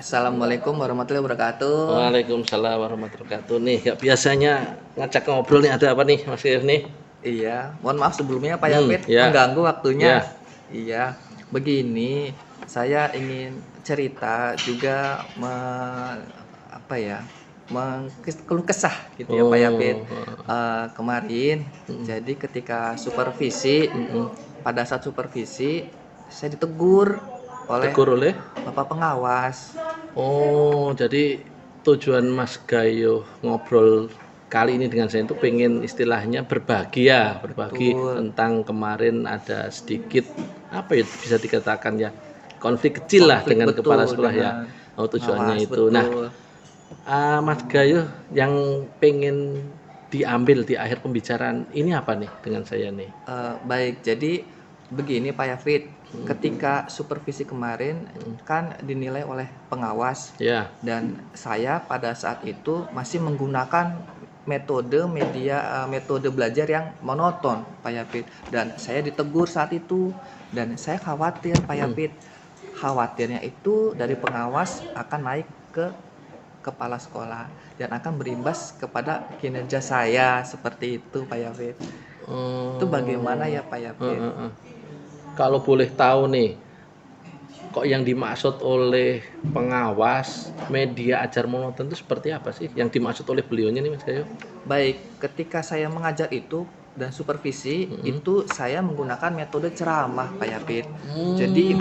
Assalamualaikum warahmatullahi wabarakatuh. Waalaikumsalam warahmatullahi wabarakatuh. Nih, ya biasanya ngajak ngobrol nih, ada apa nih Mas Yus nih? Iya, mohon maaf sebelumnya Pak Yapit Ya, mengganggu waktunya. ya. Iya, begini, saya ingin cerita juga apa ya, keluh kesah gitu ya Pak Yapit. Oh, Kemarin, jadi ketika supervisi, pada saat supervisi saya ditegur oleh tegur oleh? Bapak pengawas. Oh, jadi tujuan Mas Gayo ngobrol kali ini dengan saya itu pengen istilahnya berbagi ya, berbagi Betul. tentang kemarin ada sedikit apa ya bisa dikatakan ya konflik kecil lah Konflik, dengan betul, kepala sekolah ya. dengan Oh, tujuannya pengawas, itu. Nah, betul. Mas Gayo yang pengen diambil di akhir pembicaraan ini apa nih dengan saya nih? Baik, jadi begini Pak Yafid, ketika supervisi kemarin kan dinilai oleh pengawas Ya, dan saya pada saat itu masih menggunakan metode belajar yang monoton Pak Yafid, dan saya ditegur saat itu dan saya khawatir Pak Yafid. Khawatirnya itu dari pengawas akan naik ke kepala sekolah dan akan berimbas kepada kinerja saya, seperti itu Pak Yafid. Itu bagaimana ya Pak Yapit? Kalau boleh tahu nih, kok yang dimaksud oleh pengawas media ajar monoton itu seperti apa sih? Yang dimaksud oleh beliaunya nih Mas Gayo? Baik, ketika saya mengajar itu dan supervisi itu saya menggunakan metode ceramah Pak Yapit. Jadi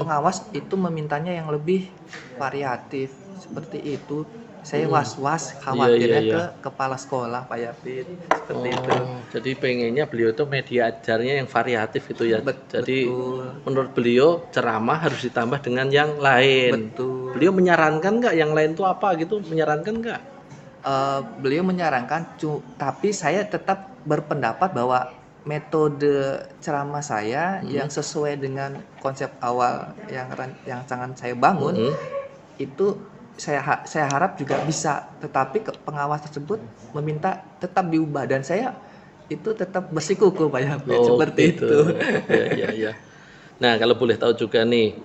pengawas itu memintanya yang lebih variatif seperti itu. Saya was-was khawatirnya Iya. ke kepala sekolah Pak Yapit, seperti itu. Jadi pengennya beliau itu media ajarnya yang variatif gitu ya. Jadi Betul. menurut beliau ceramah harus ditambah dengan yang lain. Betul. Beliau menyarankan nggak yang lain itu apa gitu? Menyarankan nggak? Beliau menyarankan, tapi saya tetap berpendapat bahwa metode ceramah saya yang sesuai dengan konsep awal yang sangat saya bangun itu saya harap juga bisa, tetapi pengawas tersebut meminta tetap diubah dan saya itu tetap bersikukuh Pak Yapit, seperti gitu. itu. Ya. Nah, kalau boleh tahu juga nih,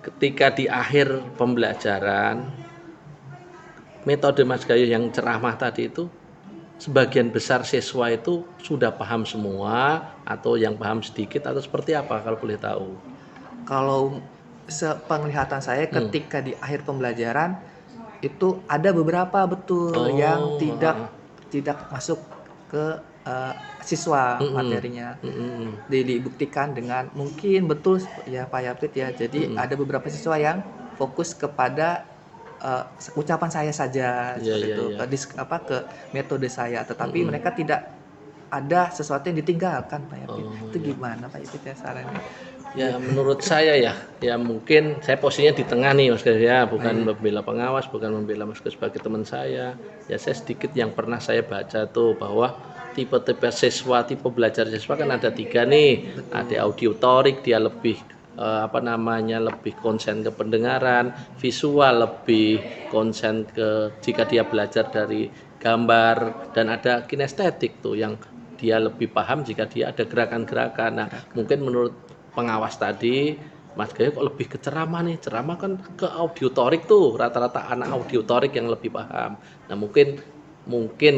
ketika di akhir pembelajaran metode Mas Gayo yang ceramah tadi itu sebagian besar siswa itu sudah paham semua atau yang paham sedikit atau seperti apa kalau boleh tahu? Kalau sepenglihatan saya ketika di akhir pembelajaran itu ada beberapa betul yang tidak masuk ke siswa materinya. Dibuktikan dengan mungkin betul ya Pak Yapit ya. Jadi ada beberapa siswa yang fokus kepada ucapan saya saja seperti itu. Ke metode saya, tetapi mereka tidak ada sesuatu yang ditinggalkan Pak Yapit. Itu gimana Pak Yapit ya sarannya? Ya menurut saya ya mungkin saya posisinya di tengah nih Mas Gayo ya, bukan membela pengawas, bukan membela Mas Gayo sebagai teman saya. Ya saya sedikit yang pernah saya baca tuh bahwa tipe-tipe siswa, tipe belajar siswa kan ada 3 nih. Ada auditorik, dia lebih lebih konsen ke pendengaran, visual lebih konsen ke jika dia belajar dari gambar, dan ada kinestetik tuh yang dia lebih paham jika dia ada gerakan-gerakan. Nah, mungkin menurut pengawas tadi Mas Gayo kok lebih ke ceramah nih, ceramah kan ke auditorik tuh, rata-rata anak auditorik yang lebih paham. Nah mungkin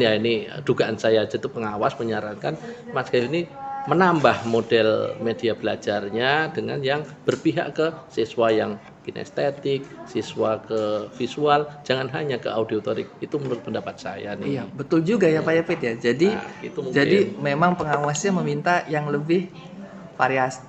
ya ini dugaan saya aja tuh pengawas menyarankan Mas Gayo ini menambah model media belajarnya dengan yang berpihak ke siswa yang kinestetik, siswa ke visual, jangan hanya ke auditorik. Itu menurut pendapat saya nih. Iya, betul juga ya Pak Yapit ya. Jadi memang pengawasnya meminta yang lebih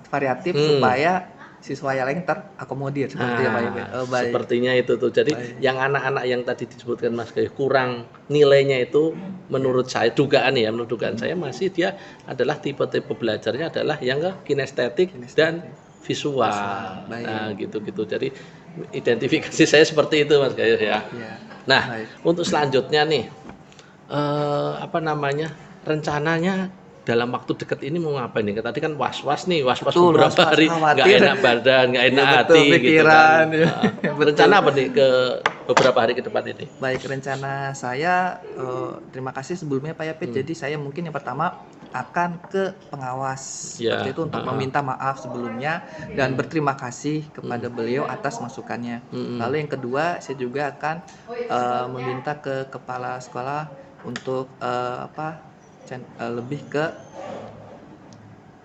variatif supaya siswa yang lain terakomodir seperti ya Pak Yapit. Sepertinya itu tuh. Jadi yang anak-anak yang tadi disebutkan Mas Gayo kurang nilainya itu menurut saya menurut dugaan saya masih dia adalah tipe-tipe belajarnya adalah yang ke kinestetik dan visual. Nah, gitu-gitu. Jadi identifikasi saya seperti itu Mas Gayo ya. Nah, untuk selanjutnya nih rencananya dalam waktu dekat ini mau ngapain nih? Tadi kan was-was beberapa hari, nggak enak badan, nggak enak hati pikiran, gitu kan. Rencana apa nih ke beberapa hari ke depan ini? Baik, rencana saya, terima kasih sebelumnya Pak Yapit. Jadi saya mungkin yang pertama akan ke pengawas Ya, seperti itu untuk meminta maaf sebelumnya dan berterima kasih kepada beliau atas masukannya. Lalu yang kedua, saya juga akan meminta ke kepala sekolah untuk lebih ke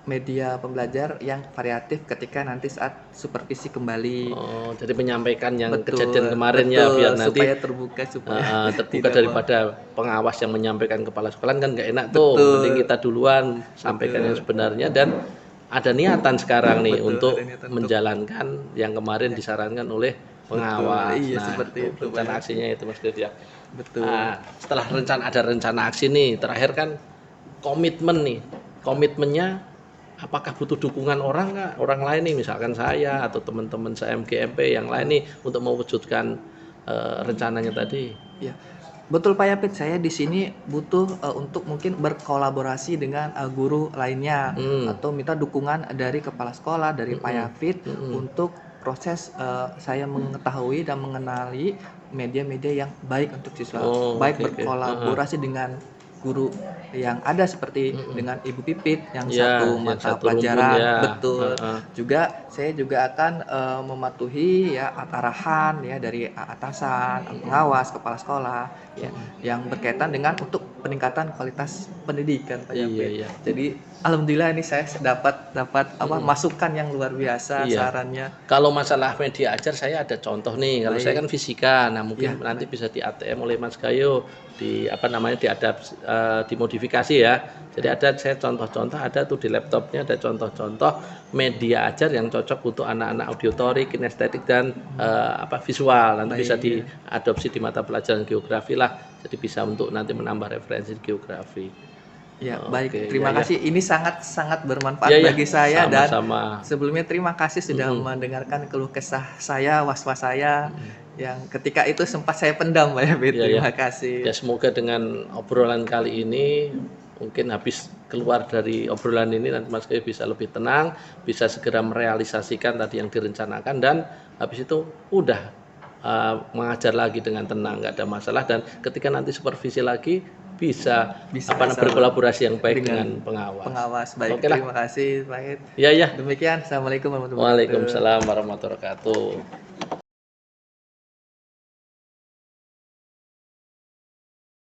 media pembelajar yang variatif ketika nanti saat supervisi kembali. Oh, jadi menyampaikan yang Betul, kejadian kemarin ya, betul, biar nanti supaya terbuka, supaya terbuka tidak daripada pengawas yang menyampaikan kepala sekolah kan nggak enak tuh. Betul. Mending kita duluan sampaikan yang sebenarnya dan ada niatan sekarang nih Betul, untuk ada niatan untuk- menjalankan yang kemarin disarankan oleh pengawas. iya, Nah, seperti itu, rencana Pak. aksinya itu Mas Dede ya. Betul. Nah, setelah ada rencana aksi nih, terakhir kan komitmen nih. Komitmennya apakah butuh dukungan orang nggak? Orang lain nih, misalkan saya atau teman-teman saya MGMP yang lain nih untuk mewujudkan rencananya tadi. Ya, betul Pak Yapit. Saya di sini butuh untuk mungkin berkolaborasi dengan guru lainnya atau minta dukungan dari kepala sekolah, dari Pak Yapit untuk proses saya mengetahui dan mengenali media-media yang baik untuk siswa, Oh, baik oke, oke. berkolaborasi dengan guru yang ada seperti dengan Ibu Pipit yang Ya, satu yang mata satu rumpun pelajaran, ya. betul. Juga saya juga akan mematuhi ya arahan ya dari atasan, pengawas, kepala sekolah ya yang berkaitan dengan untuk peningkatan kualitas pendidikan Pak Iya, Yapit. iya. Jadi alhamdulillah ini saya dapat masukan yang luar biasa, Iya. sarannya. Kalau masalah media ajar saya ada contoh nih. Kalau saya kan fisika, nah mungkin Ya, nanti bisa di ATM oleh Mas Gayo, di dimodifikasi ya. Jadi ada saya contoh-contoh ada tuh di laptopnya ada contoh-contoh media ajar yang cocok untuk anak-anak auditorik, kinestetik dan visual. Nanti bisa diadopsi di mata pelajaran geografi lah. Jadi bisa untuk nanti menambah referensi geografi. Ya, Oke, baik. Terima ya, ya. kasih. Ini sangat bermanfaat Ya, ya. bagi saya dan Sama-sama. sebelumnya terima kasih sudah mendengarkan keluh kesah saya, was-was saya yang ketika itu sempat saya pendam, Pak Yapit. Ya, ya. Terima kasih. Ya semoga dengan obrolan kali ini mungkin habis keluar dari obrolan ini nanti Mas Gayo bisa lebih tenang, bisa segera merealisasikan tadi yang direncanakan dan habis itu udah mengajar lagi dengan tenang, nggak ada masalah dan ketika nanti supervisi lagi bisa berkolaborasi yang baik dengan pengawas. Pengawas, baik. Oke lah. Terima kasih, Pak Yapit. Ya, ya. Demikian, Assalamualaikum warahmatullahi wabarakatuh. Waalaikumsalam warahmatullahi wabarakatuh.